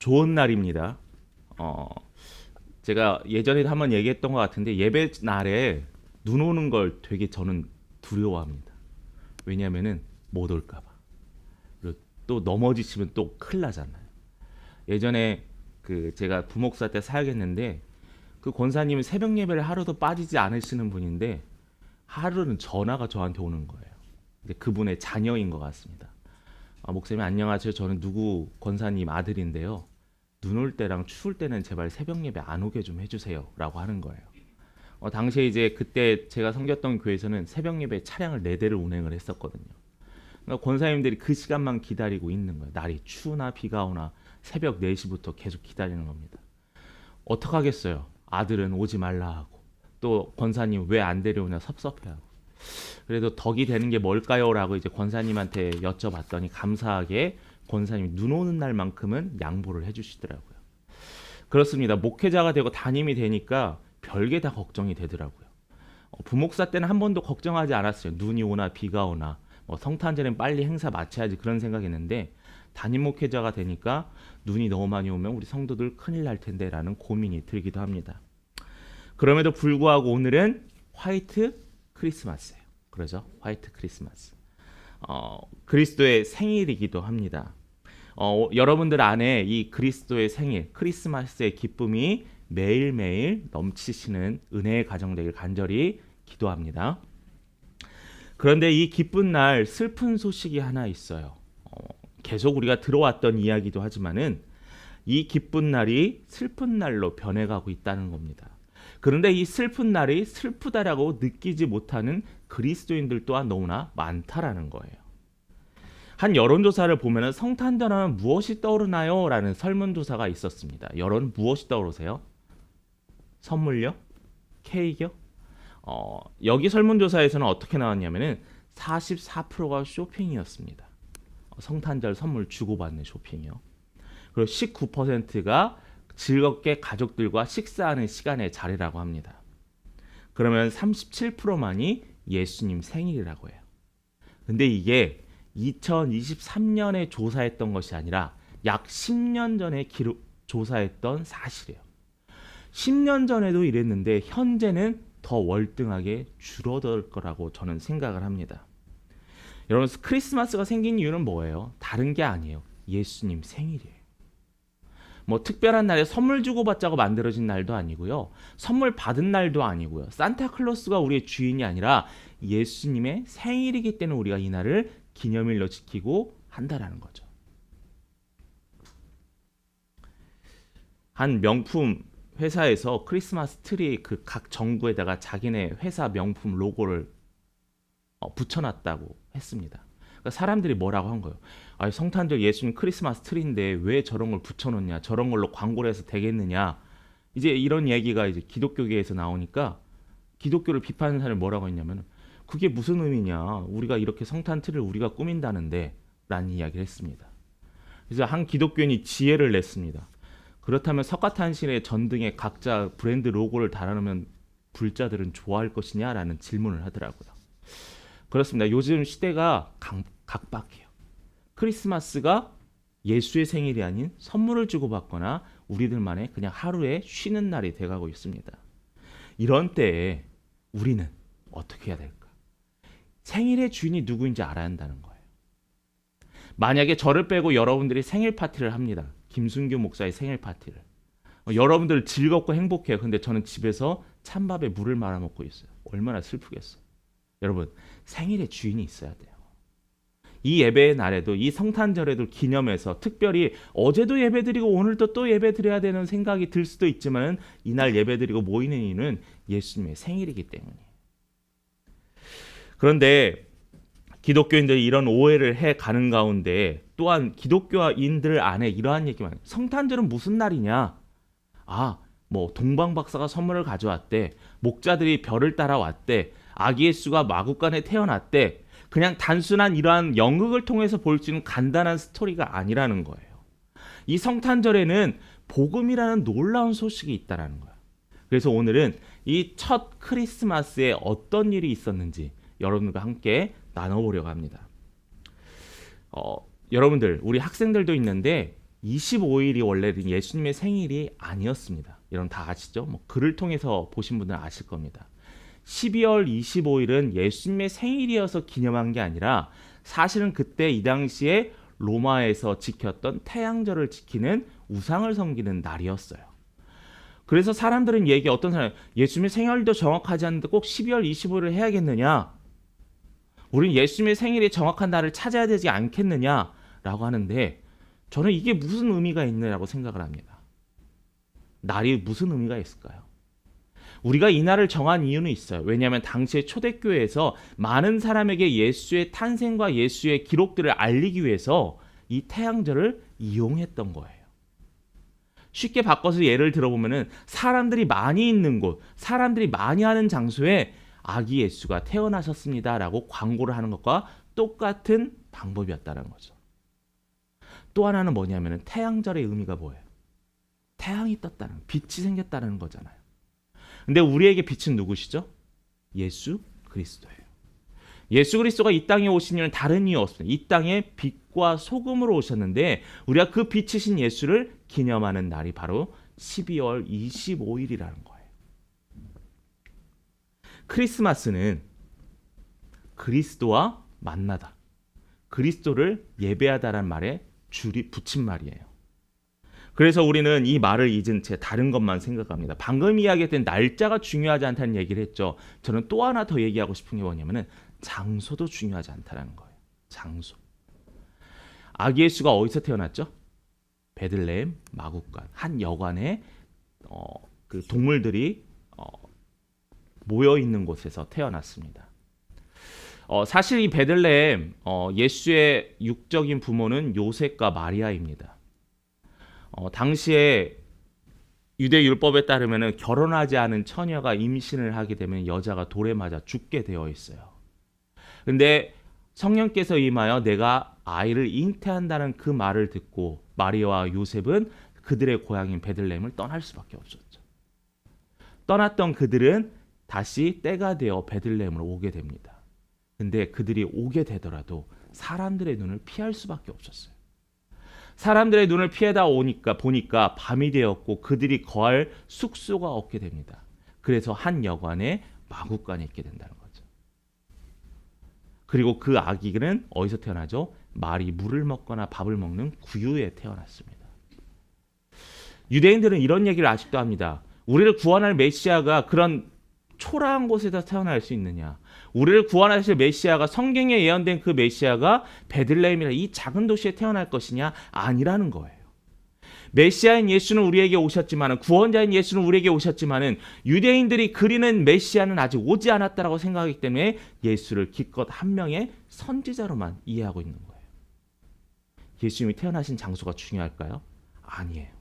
좋은 날입니다. 제가 예전에도 한번 얘기했던 것 같은데 예배 날에 눈 오는 걸 되게 저는 두려워합니다. 왜냐하면은 못 올까 봐. 그리고 또 넘어지시면 또 큰일 나잖아요. 예전에 그 제가 부목사 때 사역했는데 그 권사님은 새벽 예배를 하루도 빠지지 않으시는 분인데 하루는 전화가 저한테 오는 거예요. 근데 그분의 자녀인 것 같습니다. 목사님 안녕하세요. 저는 누구 권사님 아들인데요. 눈 올 때랑 추울 때는 제발 새벽 예배 안 오게 좀 해주세요라고 하는 거예요. 당시에 이제 그때 제가 섬겼던 교회에서는 새벽 예배 차량을 4대를 운행을 했었거든요. 그러니까 권사님들이 그 시간만 기다리고 있는 거예요. 날이 추우나 비가 오나 새벽 4시부터 계속 기다리는 겁니다. 어떡하겠어요. 아들은 오지 말라 하고 또 권사님 왜 안 데려오냐 섭섭해하고 그래도 덕이 되는 게 뭘까요? 라고 이제 권사님한테 여쭤봤더니 감사하게 권사님이 눈 오는 날만큼은 양보를 해주시더라고요. 그렇습니다. 목회자가 되고 담임이 되니까 별게 다 걱정이 되더라고요. 부목사 때는 한 번도 걱정하지 않았어요. 눈이 오나 비가 오나 성탄절엔 빨리 행사 마쳐야지 그런 생각했는데 담임 목회자가 되니까 눈이 너무 많이 오면 우리 성도들 큰일 날 텐데 라는 고민이 들기도 합니다. 그럼에도 불구하고 오늘은 화이트 크리스마스예요. 그러죠? 화이트 크리스마스. 그리스도의 생일이기도 합니다. 여러분들 안에 이 그리스도의 생일, 크리스마스의 기쁨이 매일매일 넘치시는 은혜의 가정 되길 간절히 기도합니다. 그런데 이 기쁜 날 슬픈 소식이 하나 있어요. 계속 우리가 들어왔던 이야기도 하지만은 이 기쁜 날이 슬픈 날로 변해가고 있다는 겁니다. 그런데 이 슬픈 날이 슬프다라고 느끼지 못하는 그리스도인들 또한 너무나 많다라는 거예요. 한 여론조사를 보면 성탄절하면 무엇이 떠오르나요? 라는 설문조사가 있었습니다. 여론 무엇이 떠오르세요? 선물요? 케이크요? 여기 설문조사에서는 어떻게 나왔냐면은 44%가 쇼핑이었습니다. 성탄절 선물 주고받는 쇼핑이요. 그리고 19%가 즐겁게 가족들과 식사하는 시간의 자리라고 합니다. 그러면 37%만이 예수님 생일이라고 해요. 근데 이게 2023년에 조사했던 것이 아니라 약 10년 전에 조사했던 사실이에요. 10년 전에도 이랬는데 현재는 더 월등하게 줄어들 거라고 저는 생각을 합니다. 여러분 크리스마스가 생긴 이유는 뭐예요? 다른 게 아니에요. 예수님 생일이에요. 특별한 날에 선물 주고받자고 만들어진 날도 아니고요. 선물 받은 날도 아니고요. 산타클로스가 우리의 주인이 아니라 예수님의 생일이기 때문에 우리가 이 날을 기념일로 지키고 한다라는 거죠. 한 명품 회사에서 크리스마스 트리 그 각 정부에다가 자기네 회사 명품 로고를 붙여놨다고 했습니다. 그러니까 사람들이 뭐라고 한 거예요. 성탄절 예수님 크리스마스 트리인데 왜 저런 걸 붙여놓냐, 저런 걸로 광고를 해서 되겠느냐. 이제 이런 얘기가 이제 기독교계에서 나오니까 기독교를 비판하는 사람이 뭐라고 했냐면 그게 무슨 의미냐, 우리가 이렇게 성탄 트리를 우리가 꾸민다는데 라는 이야기를 했습니다. 그래서 한 기독교인이 지혜를 냈습니다. 그렇다면 석가탄신의 전등에 각자 브랜드 로고를 달아놓으면 불자들은 좋아할 것이냐라는 질문을 하더라고요. 그렇습니다. 요즘 시대가 각박해요. 크리스마스가 예수의 생일이 아닌 선물을 주고받거나 우리들만의 그냥 하루의 쉬는 날이 돼가고 있습니다. 이런 때에 우리는 어떻게 해야 될까? 생일의 주인이 누구인지 알아야 한다는 거예요. 만약에 저를 빼고 여러분들이 생일 파티를 합니다. 김순규 목사의 생일 파티를. 여러분들 즐겁고 행복해요. 근데 저는 집에서 찬밥에 물을 말아먹고 있어요. 얼마나 슬프겠어요. 여러분 생일의 주인이 있어야 돼요. 이 예배의 날에도 이 성탄절에도 기념해서 특별히 어제도 예배드리고 오늘도 또 예배드려야 되는 생각이 들 수도 있지만 이날 예배드리고 모이는 이유는 예수님의 생일이기 때문이에요. 그런데 기독교인들이 이런 오해를 해가는 가운데 또한 기독교인들 안에 이러한 얘기만 해요. 성탄절은 무슨 날이냐? 동방박사가 선물을 가져왔대. 목자들이 별을 따라왔대. 아기 예수가 마구간에 태어났대. 그냥 단순한 이러한 연극을 통해서 볼 수 있는 간단한 스토리가 아니라는 거예요. 이 성탄절에는 복음이라는 놀라운 소식이 있다라는 거예요. 그래서 오늘은 이 첫 크리스마스에 어떤 일이 있었는지 여러분들과 함께 나눠보려고 합니다. 여러분들, 우리 학생들도 있는데 25일이 원래 예수님의 생일이 아니었습니다. 여러분 다 아시죠? 뭐 글을 통해서 보신 분들은 아실 겁니다. 12월 25일은 예수님의 생일이어서 기념한 게 아니라 사실은 그때 이 당시에 로마에서 지켰던 태양절을 지키는 우상을 섬기는 날이었어요. 그래서 사람들은 어떤 사람 예수님의 생일도 정확하지 않는데 꼭 12월 25일을 해야겠느냐? 우린 예수님의 생일이 정확한 날을 찾아야 되지 않겠느냐라고 하는데 저는 이게 무슨 의미가 있느냐고 생각을 합니다. 날이 무슨 의미가 있을까요? 우리가 이 날을 정한 이유는 있어요. 왜냐하면 당시의 초대교회에서 많은 사람에게 예수의 탄생과 예수의 기록들을 알리기 위해서 이 태양절을 이용했던 거예요. 쉽게 바꿔서 예를 들어보면은 사람들이 많이 있는 곳, 사람들이 많이 하는 장소에 아기 예수가 태어나셨습니다라고 광고를 하는 것과 똑같은 방법이었다는 거죠. 또 하나는 뭐냐면은 태양절의 의미가 뭐예요? 태양이 떴다는, 빛이 생겼다는 거잖아요. 근데 우리에게 빛은 누구시죠? 예수 그리스도예요. 예수 그리스도가 이 땅에 오신 이유는 다른 이유 없습니다. 이 땅에 빛과 소금으로 오셨는데 우리가 그 빛이신 예수를 기념하는 날이 바로 12월 25일이라는 거예요. 크리스마스는 그리스도와 만나다, 그리스도를 예배하다라는 말에 줄이 붙인 말이에요. 그래서 우리는 이 말을 잊은 채 다른 것만 생각합니다. 방금 이야기했던 날짜가 중요하지 않다는 얘기를 했죠. 저는 또 하나 더 얘기하고 싶은 게 뭐냐면은 장소도 중요하지 않다는 거예요. 장소. 아기 예수가 어디서 태어났죠? 베들레헴 마구간 한 여관에 그 동물들이 모여 있는 곳에서 태어났습니다. 사실 이 베들레헴 예수의 육적인 부모는 요셉과 마리아입니다. 당시에 유대 율법에 따르면 결혼하지 않은 처녀가 임신을 하게 되면 여자가 돌에 맞아 죽게 되어 있어요. 근데 성령께서 임하여 내가 아이를 잉태한다는 그 말을 듣고 마리아와 요셉은 그들의 고향인 베들레헴을 떠날 수밖에 없었죠. 떠났던 그들은 다시 때가 되어 베들레헴으로 오게 됩니다. 근데 그들이 오게 되더라도 사람들의 눈을 피할 수밖에 없었어요. 사람들의 눈을 피하다 보니까 밤이 되었고 그들이 거할 숙소가 없게 됩니다. 그래서 한 여관에 마구간에 있게 된다는 거죠. 그리고 그 아기는 어디서 태어나죠? 말이 물을 먹거나 밥을 먹는 구유에 태어났습니다. 유대인들은 이런 얘기를 아직도 합니다. 우리를 구원할 메시아가 그런 초라한 곳에서 태어날 수 있느냐? 우리를 구원하실 메시아가 성경에 예언된 그 메시아가 베들레헴이라 이 작은 도시에 태어날 것이냐? 아니라는 거예요. 메시아인 예수는 우리에게 오셨지만은, 구원자인 예수는 우리에게 오셨지만은 유대인들이 그리는 메시아는 아직 오지 않았다라고 생각하기 때문에 예수를 기껏 한 명의 선지자로만 이해하고 있는 거예요. 예수님이 태어나신 장소가 중요할까요? 아니에요.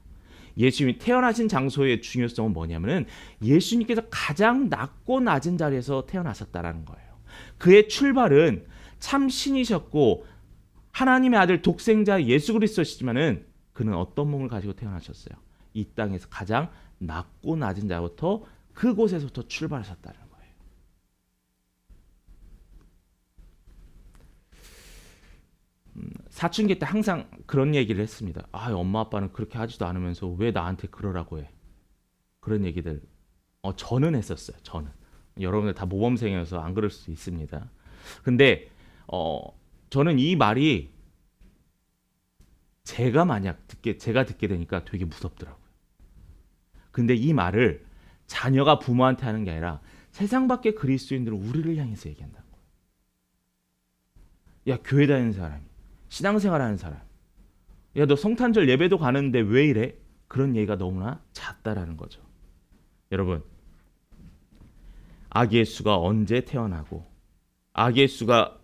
예수님이 태어나신 장소의 중요성은 뭐냐면은 예수님께서 가장 낮고 낮은 자리에서 태어나셨다라는 거예요. 그의 출발은 참 신이셨고 하나님의 아들 독생자 예수 그리스도시지만은 그는 어떤 몸을 가지고 태어나셨어요? 이 땅에서 가장 낮고 낮은 자부터 그곳에서부터 출발하셨다는 거예요. 사춘기 때 항상 그런 얘기를 했습니다. 엄마 아빠는 그렇게 하지도 않으면서 왜 나한테 그러라고 해? 그런 얘기들 저는 했었어요. 저는. 여러분들 다 모범생이어서 안 그럴 수 있습니다. 근데 저는 이 말이 제가 듣게 되니까 되게 무섭더라고요. 근데 이 말을 자녀가 부모한테 하는 게 아니라 세상 밖의 그리스도인들은 우리를 향해서 얘기한다는 거예요. 야, 교회 다니는 사람이, 신앙생활하는 사람, 야, 너 성탄절 예배도 가는데 왜 이래? 그런 얘기가 너무나 잦다라는 거죠. 여러분, 아기 예수가 언제 태어나고 아기 예수가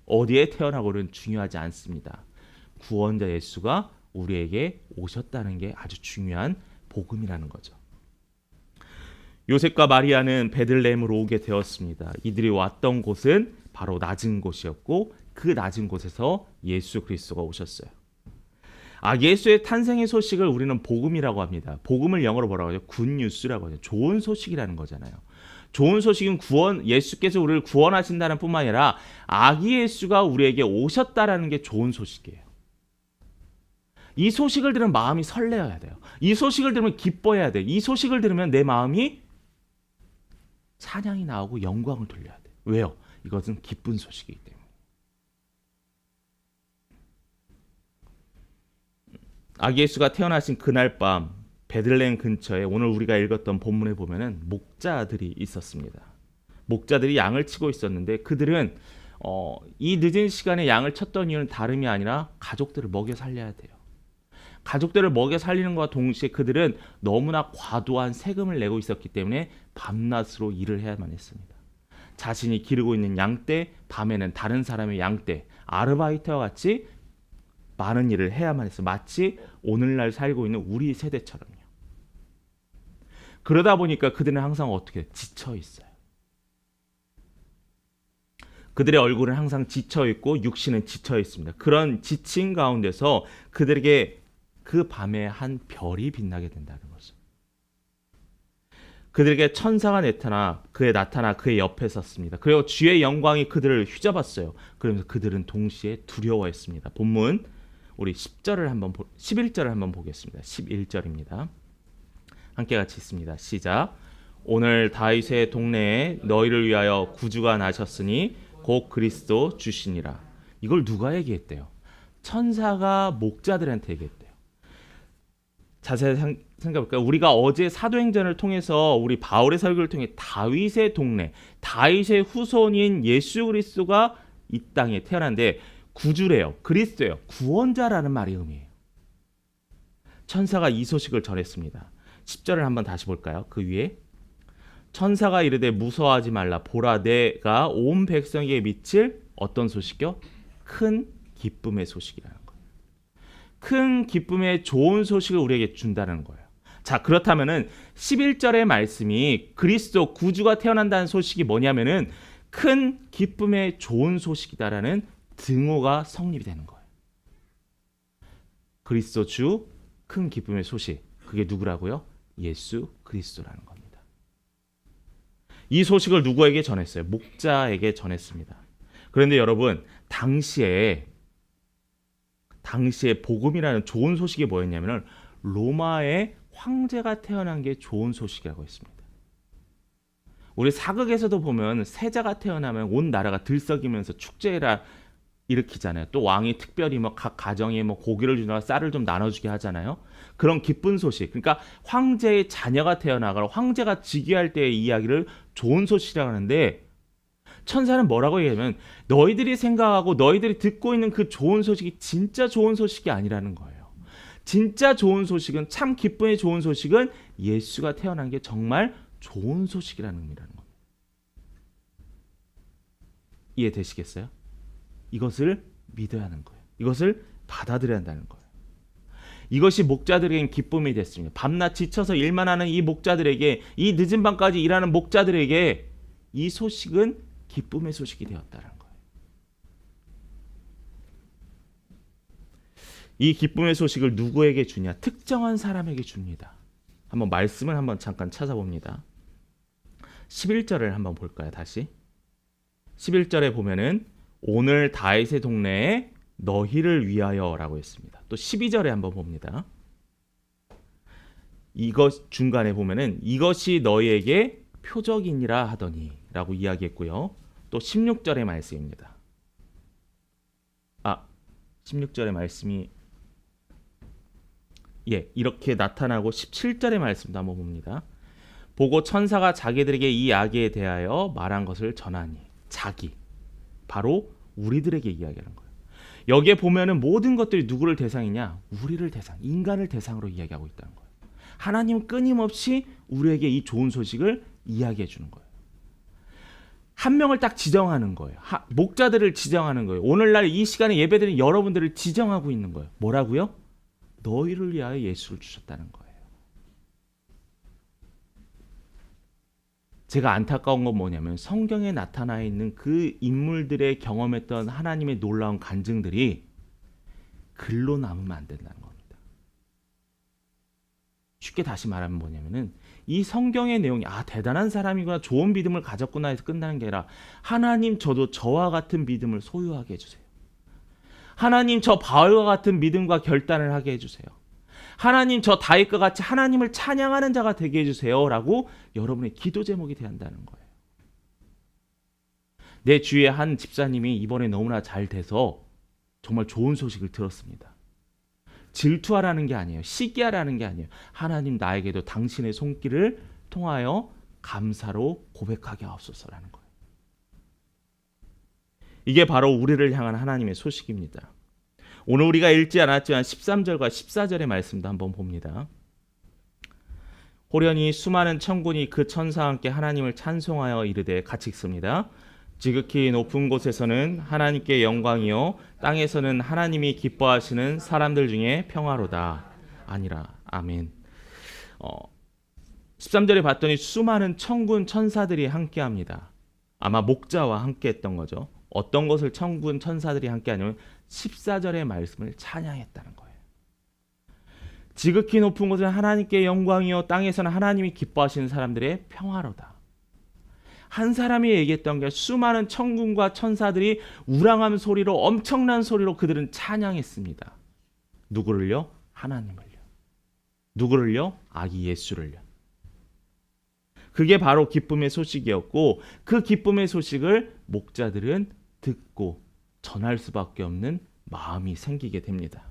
어디에 태어나고는 중요하지 않습니다. 구원자 예수가 우리에게 오셨다는 게 아주 중요한 복음이라는 거죠. 요셉과 마리아는 베들레헴으로 오게 되었습니다. 이들이 왔던 곳은 바로 낮은 곳이었고 그 낮은 곳에서 예수 그리스도가 오셨어요. 아기 예수의 탄생의 소식을 우리는 복음이라고 합니다. 복음을 영어로 뭐라고 하죠? 굿뉴스라고 하죠. 좋은 소식이라는 거잖아요. 좋은 소식은 예수께서 우리를 구원하신다는 뿐만 아니라 아기 예수가 우리에게 오셨다라는 게 좋은 소식이에요. 이 소식을 들으면 마음이 설레어야 돼요. 이 소식을 들으면 기뻐해야 돼요. 이 소식을 들으면 내 마음이 찬양이 나오고 영광을 돌려야 돼요. 왜요? 이것은 기쁜 소식이기 때문에. 아기 예수가 태어나신 그날 밤 베들레헴 근처에 오늘 우리가 읽었던 본문에 보면은 목자들이 있었습니다. 목자들이 양을 치고 있었는데 그들은 이 늦은 시간에 양을 쳤던 이유는 다름이 아니라 가족들을 먹여 살려야 돼요. 가족들을 먹여 살리는 것과 동시에 그들은 너무나 과도한 세금을 내고 있었기 때문에 밤낮으로 일을 해야만 했습니다. 자신이 기르고 있는 양떼, 밤에는 다른 사람의 양떼, 아르바이트와 같이 많은 일을 해야만 했어요. 마치 오늘날 살고 있는 우리 세대처럼요. 그러다 보니까 그들은 항상 어떻게 지쳐 있어요. 그들의 얼굴은 항상 지쳐 있고 육신은 지쳐 있습니다. 그런 지친 가운데서 그들에게 그 밤에 한 별이 빛나게 된다는 거죠. 그들에게 천사가 나타나 그의 옆에 섰습니다. 그리고 주의 영광이 그들을 휘저었어요. 그러면서 그들은 동시에 두려워했습니다. 본문 우리 11절을 한번 보겠습니다. 11절입니다. 함께 같이 있습니다. 시작. 오늘 다윗의 동네에 너희를 위하여 구주가 나셨으니 곧 그리스도 주시니라. 이걸 누가 얘기했대요? 천사가 목자들한테 얘기했대요. 자세히 생각해볼까요? 우리가 어제 사도행전을 통해서 우리 바울의 설교를 통해 다윗의 동네, 다윗의 후손인 예수 그리스도가 이 땅에 태어난데 구주래요. 그리스도예요. 구원자라는 말이 의미해요. 천사가 이 소식을 전했습니다. 10절을 한번 다시 볼까요? 그 위에 천사가 이르되 무서워하지 말라. 보라 내가 온 백성에게 미칠 어떤 소식이요? 큰 기쁨의 소식이라는 거예요. 큰 기쁨의 좋은 소식을 우리에게 준다는 거예요. 자, 그렇다면은 11절의 말씀이 그리스도 구주가 태어난다는 소식이 뭐냐면은 큰 기쁨의 좋은 소식이다라는 등호가 성립이 되는 거예요. 그리스도 주 큰 기쁨의 소식. 그게 누구라고요? 예수 그리스도라는 겁니다. 이 소식을 누구에게 전했어요? 목자에게 전했습니다. 그런데 여러분, 당시에 복음이라는 좋은 소식이 뭐였냐면 로마의 황제가 태어난 게 좋은 소식이라고 했습니다. 우리 사극에서도 보면 세자가 태어나면 온 나라가 들썩이면서 축제라 일으키잖아요. 또 왕이 특별히 각 가정에 고기를 주거나 쌀을 좀 나눠주게 하잖아요. 그런 기쁜 소식, 그러니까 황제의 자녀가 태어나거나 황제가 즉위할 때의 이야기를 좋은 소식이라고 하는데 천사는 뭐라고 얘기하면 너희들이 생각하고 너희들이 듣고 있는 그 좋은 소식이 진짜 좋은 소식이 아니라는 거예요. 진짜 좋은 소식은, 참 기쁨의 좋은 소식은 예수가 태어난 게 정말 좋은 소식이라는 의미라는 겁니다. 이해되시겠어요? 이것을 믿어야 하는 거예요. 이것을 받아들여야 한다는 거예요. 이것이 목자들에게는 기쁨이 됐습니다. 밤낮 지쳐서 일만 하는 이 목자들에게, 이 늦은 밤까지 일하는 목자들에게 이 소식은 기쁨의 소식이 되었다는 거예요. 이 기쁨의 소식을 누구에게 주냐? 특정한 사람에게 줍니다. 한번 말씀을 한번 잠깐 찾아봅니다. 11절을 한번 볼까요? 다시 11절에 보면은 오늘 다윗의 동네에 너희를 위하여라고 했습니다. 또 12절에 한번 봅니다. 이것 중간에 보면은 이것이 너희에게 표적이니라 하더니라고 이야기했고요. 또 16절의 말씀입니다. 16절의 말씀이 이렇게 나타나고 17절의 말씀도 한번 봅니다. 보고 천사가 자기들에게 이 아기에 대하여 말한 것을 전하니, 자기 바로 우리들에게 이야기하는 거예요. 여기에 보면은 모든 것들이 누구를 대상이냐? 우리를 대상, 인간을 대상으로 이야기하고 있다는 거예요. 하나님은 끊임없이 우리에게 이 좋은 소식을 이야기해 주는 거예요. 한 명을 딱 지정하는 거예요. 목자들을 지정하는 거예요. 오늘날 이 시간에 예배드린 여러분들을 지정하고 있는 거예요. 뭐라고요? 너희를 위하여 예수를 주셨다는 거예요. 제가 안타까운 건 뭐냐면 성경에 나타나 있는 그 인물들의 경험했던 하나님의 놀라운 간증들이 글로 남으면 안 된다는 겁니다. 쉽게 다시 말하면 뭐냐면은 이 성경의 내용이 대단한 사람이구나, 좋은 믿음을 가졌구나 해서 끝나는 게 아니라 하나님, 저도 저와 같은 믿음을 소유하게 해주세요. 하나님 저 바울과 같은 믿음과 결단을 하게 해주세요. 하나님 저 다윗과 같이 하나님을 찬양하는 자가 되게 해주세요. 라고 여러분의 기도 제목이 돼야 한다는 거예요. 내 주위에 한 집사님이 이번에 너무나 잘 돼서 정말 좋은 소식을 들었습니다. 질투하라는 게 아니에요. 시기하라는 게 아니에요. 하나님 나에게도 당신의 손길을 통하여 감사로 고백하게 하옵소서라는 거예요. 이게 바로 우리를 향한 하나님의 소식입니다. 오늘 우리가 읽지 않았지만 13절과 14절의 말씀도 한번 봅니다. 호련히 수많은 천군이 그 천사와 함께 하나님을 찬송하여 이르되, 같이 읽습니다. 지극히 높은 곳에서는 하나님께 영광이요 땅에서는 하나님이 기뻐하시는 사람들 중에 평화로다. 아니라. 아멘. 13절에 봤더니 수많은 천군 천사들이 함께합니다. 아마 목자와 함께했던 거죠. 어떤 것을 천군 천사들이 함께하냐면 14절의 말씀을 찬양했다는 거예요. 지극히 높은 곳은 하나님께 영광이요 땅에서는 하나님이 기뻐하시는 사람들의 평화로다. 한 사람이 얘기했던 게 수많은 천군과 천사들이 우랑한 소리로, 엄청난 소리로 그들은 찬양했습니다. 누구를요? 하나님을요. 누구를요? 아기 예수를요. 그게 바로 기쁨의 소식이었고, 그 기쁨의 소식을 목자들은 듣고 전할 수밖에 없는 마음이 생기게 됩니다.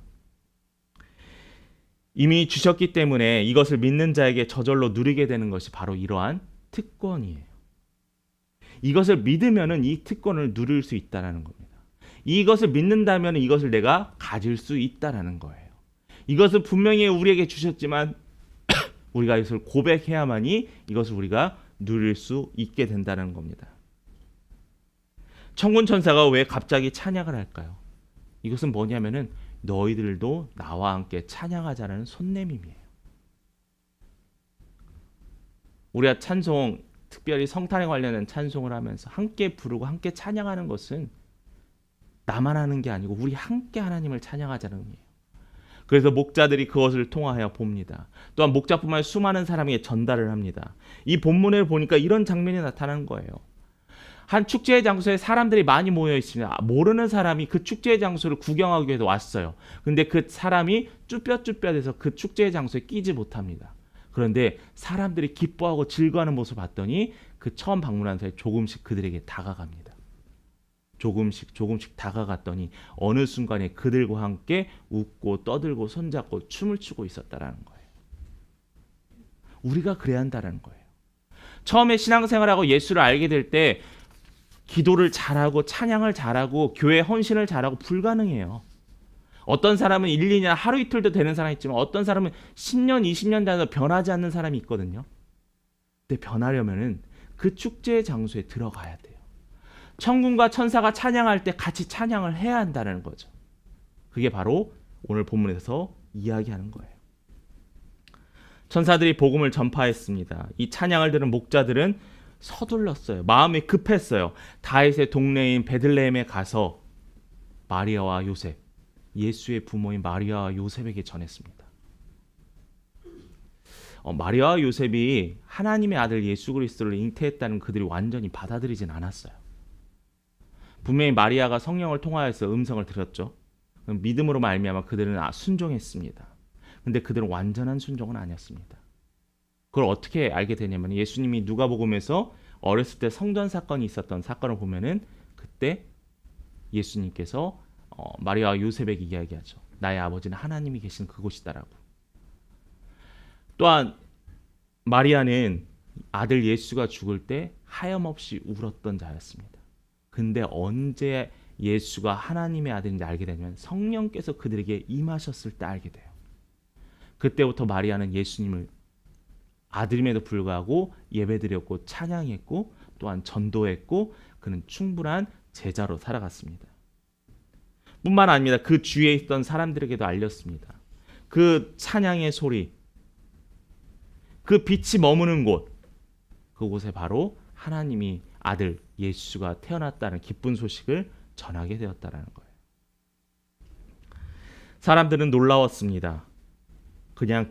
이미 주셨기 때문에 이것을 믿는 자에게 저절로 누리게 되는 것이 바로 이러한 특권이에요. 이것을 믿으면은 이 특권을 누릴 수 있다는 겁니다. 이것을 믿는다면 이것을 내가 가질 수 있다는 거예요. 이것은 분명히 우리에게 주셨지만 우리가 이것을 고백해야만이 이것을 우리가 누릴 수 있게 된다는 겁니다. 천군 천사가 왜 갑자기 찬양을 할까요? 이것은 뭐냐면은 너희들도 나와 함께 찬양하자는 손내밈이에요. 우리가 찬송, 특별히 성탄에 관련된 찬송을 하면서 함께 부르고 함께 찬양하는 것은 나만 하는 게 아니고 우리 함께 하나님을 찬양하자는 의미예요. 그래서 목자들이 그것을 통하여 봅니다. 또한 목자뿐만 아니라 수많은 사람에게 전달을 합니다. 이 본문을 보니까 이런 장면이 나타나는 거예요. 한 축제의 장소에 사람들이 많이 모여 있습니다. 모르는 사람이 그 축제의 장소를 구경하기 위해서 왔어요. 근데 그 사람이 쭈뼛쭈뼛해서 그 축제의 장소에 끼지 못합니다. 그런데 사람들이 기뻐하고 즐거워하는 모습을 봤더니 그 처음 방문한 사람이 조금씩 그들에게 다가갑니다. 조금씩 다가갔더니 어느 순간에 그들과 함께 웃고 떠들고 손잡고 춤을 추고 있었다라는 거예요. 우리가 그래야 한다는 거예요. 처음에 신앙생활하고 예수를 알게 될 때 기도를 잘하고 찬양을 잘하고 교회 헌신을 잘하고 불가능해요. 어떤 사람은 1, 2년 하루 이틀도 되는 사람이 있지만 어떤 사람은 10년, 20년 단위로 변하지 않는 사람이 있거든요. 근데 변하려면은 그 축제의 장소에 들어가야 돼요. 천군과 천사가 찬양할 때 같이 찬양을 해야 한다는 거죠. 그게 바로 오늘 본문에서 이야기하는 거예요. 천사들이 복음을 전파했습니다. 이 찬양을 들은 목자들은 서둘렀어요. 마음이 급했어요. 다윗의 동네인 베들레헴에 가서 마리아와 요셉, 예수의 부모인 마리아와 요셉에게 전했습니다. 마리아와 요셉이 하나님의 아들 예수 그리스도를 잉태했다는 그들이 완전히 받아들이진 않았어요. 분명히 마리아가 성령을 통하여서 음성을 들었죠. 믿음으로 말미암아 그들은 순종했습니다. 근데 그들은 완전한 순종은 아니었습니다. 그걸 어떻게 알게 되냐면 예수님이 누가복음에서 어렸을 때 성전 사건이 있었던 사건을 보면은 그때 예수님께서 마리아와 요셉에게 이야기하죠. 나의 아버지는 하나님이 계신 그곳이다라고. 또한 마리아는 아들 예수가 죽을 때 하염없이 울었던 자였습니다. 근데 언제 예수가 하나님의 아들인지 알게 되면 성령께서 그들에게 임하셨을 때 알게 돼요. 그때부터 마리아는 예수님을 아들임에도 불구하고 예배드렸고 찬양했고 또한 전도했고 그는 충분한 제자로 살아갔습니다. 뿐만 아닙니다. 그 주위에 있던 사람들에게도 알렸습니다. 그 찬양의 소리, 그 빛이 머무는 곳, 그곳에 바로 하나님이 아들 예수가 태어났다는 기쁜 소식을 전하게 되었다는 거예요. 사람들은 놀라웠습니다. 그냥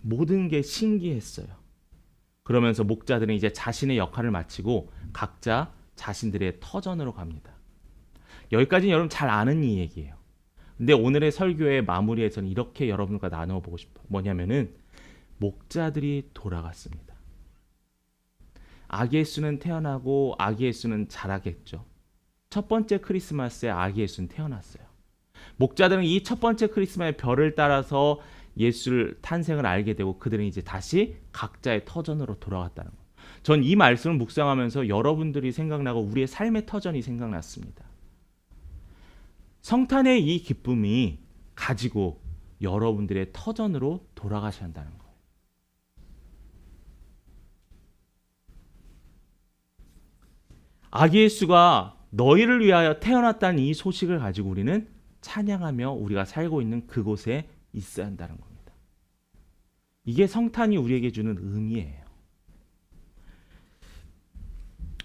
모든 게 신기했어요. 그러면서 목자들은 이제 자신의 역할을 마치고 각자 자신들의 터전으로 갑니다. 여기까지는 여러분 잘 아는 이 얘기예요. 근데 오늘의 설교의 마무리에서는 이렇게 여러분과 나누어 보고 싶어요. 뭐냐면은 목자들이 돌아갔습니다. 아기 예수는 태어나고 아기 예수는 자라겠죠. 첫 번째 크리스마스에 아기 예수는 태어났어요. 목자들은 이 첫 번째 크리스마스의 별을 따라서 예수를 탄생을 알게 되고 그들은 이제 다시 각자의 터전으로 돌아갔다는 거예요. 전 이 말씀을 묵상하면서 여러분들이 생각나고 우리의 삶의 터전이 생각났습니다. 성탄의 이 기쁨이 가지고 여러분들의 터전으로 돌아가셔야 한다는 거예요. 아기 예수가 너희를 위하여 태어났다는 이 소식을 가지고 우리는 찬양하며 우리가 살고 있는 그곳에 있어야 한다는 겁니다. 이게 성탄이 우리에게 주는 의미예요.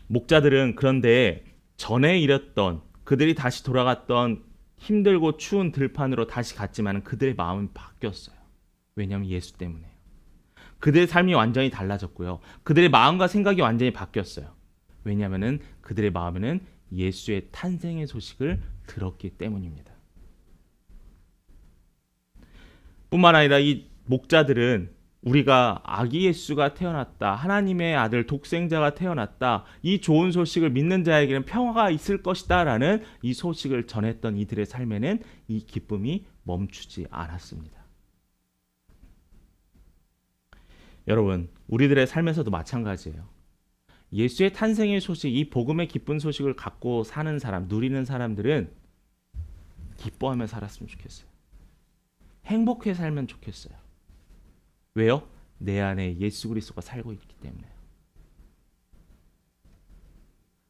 목자들은 그런데 전에 일했던 그들이 다시 돌아갔던 힘들고 추운 들판으로 다시 갔지만 그들의 마음이 바뀌었어요. 왜냐하면 예수 때문에요. 그들의 삶이 완전히 달라졌고요. 그들의 마음과 생각이 완전히 바뀌었어요. 왜냐하면 그들의 마음에는 예수의 탄생의 소식을 들었기 때문입니다. 뿐만 아니라 이 목자들은 우리가 아기 예수가 태어났다, 하나님의 아들 독생자가 태어났다, 이 좋은 소식을 믿는 자에게는 평화가 있을 것이다 라는 이 소식을 전했던 이들의 삶에는 이 기쁨이 멈추지 않았습니다. 여러분, 우리들의 삶에서도 마찬가지예요. 예수의 탄생의 소식, 이 복음의 기쁜 소식을 갖고 사는 사람, 누리는 사람들은 기뻐하며 살았으면 좋겠어요. 행복해 살면 좋겠어요. 왜요? 내 안에 예수 그리스도가 살고 있기 때문에요.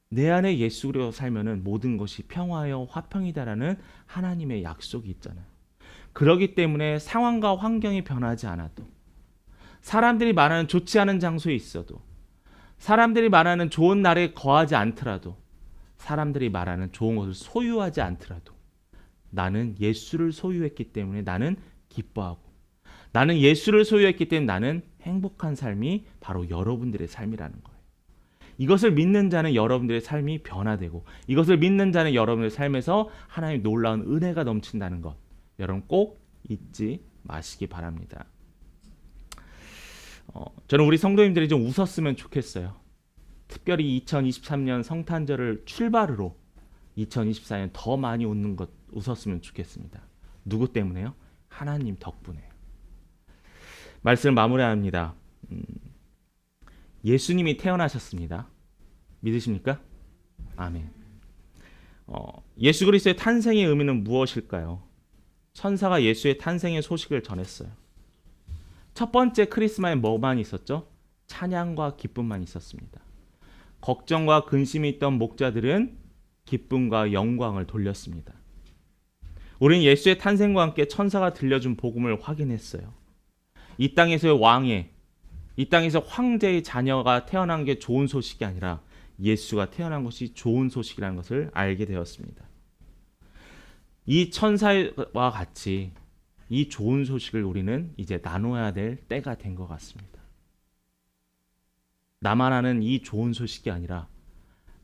내 안에 예수 그리스도가 살면은 모든 것이 평화여 화평이다라는 하나님의 약속이 있잖아요. 그러기 때문에 상황과 환경이 변하지 않아도, 사람들이 말하는 좋지 않은 장소에 있어도, 사람들이 말하는 좋은 날에 거하지 않더라도, 사람들이 말하는 좋은 것을 소유하지 않더라도 나는 예수를 소유했기 때문에 나는 기뻐하고, 나는 예수를 소유했기 때문에 나는 행복한 삶이 바로 여러분들의 삶이라는 거예요. 이것을 믿는 자는 여러분들의 삶이 변화되고, 이것을 믿는 자는 여러분의 삶에서 하나님의 놀라운 은혜가 넘친다는 것, 여러분 꼭 잊지 마시기 바랍니다. 저는 우리 성도님들이 좀 웃었으면 좋겠어요. 특별히 2023년 성탄절을 출발으로 2024년 더 많이 웃었으면 좋겠습니다. 누구 때문에요? 하나님 덕분에요. 말씀을 마무리합니다. 예수님이 태어나셨습니다. 믿으십니까? 아멘. 예수 그리스도의 탄생의 의미는 무엇일까요? 천사가 예수의 탄생의 소식을 전했어요. 첫 번째 크리스마스에 뭐만 있었죠? 찬양과 기쁨만 있었습니다. 걱정과 근심이 있던 목자들은 기쁨과 영광을 돌렸습니다. 우리는 예수의 탄생과 함께 천사가 들려준 복음을 확인했어요. 이 땅에서의 왕의, 이 땅에서 황제의 자녀가 태어난 게 좋은 소식이 아니라 예수가 태어난 것이 좋은 소식이라는 것을 알게 되었습니다. 이 천사와 같이 이 좋은 소식을 우리는 이제 나눠야 될 때가 된 것 같습니다. 나만 아는 이 좋은 소식이 아니라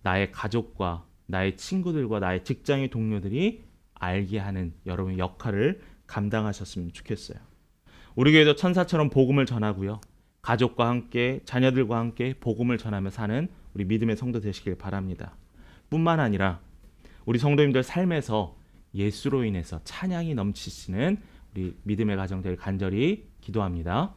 나의 가족과 나의 친구들과 나의 직장의 동료들이 알게 하는 여러분의 역할을 감당하셨으면 좋겠어요. 우리 교회도 천사처럼 복음을 전하고요. 가족과 함께, 자녀들과 함께 복음을 전하며 사는 우리 믿음의 성도 되시길 바랍니다. 뿐만 아니라 우리 성도님들 삶에서 예수로 인해서 찬양이 넘치시는 우리 믿음의 가정 될 간절히 기도합니다.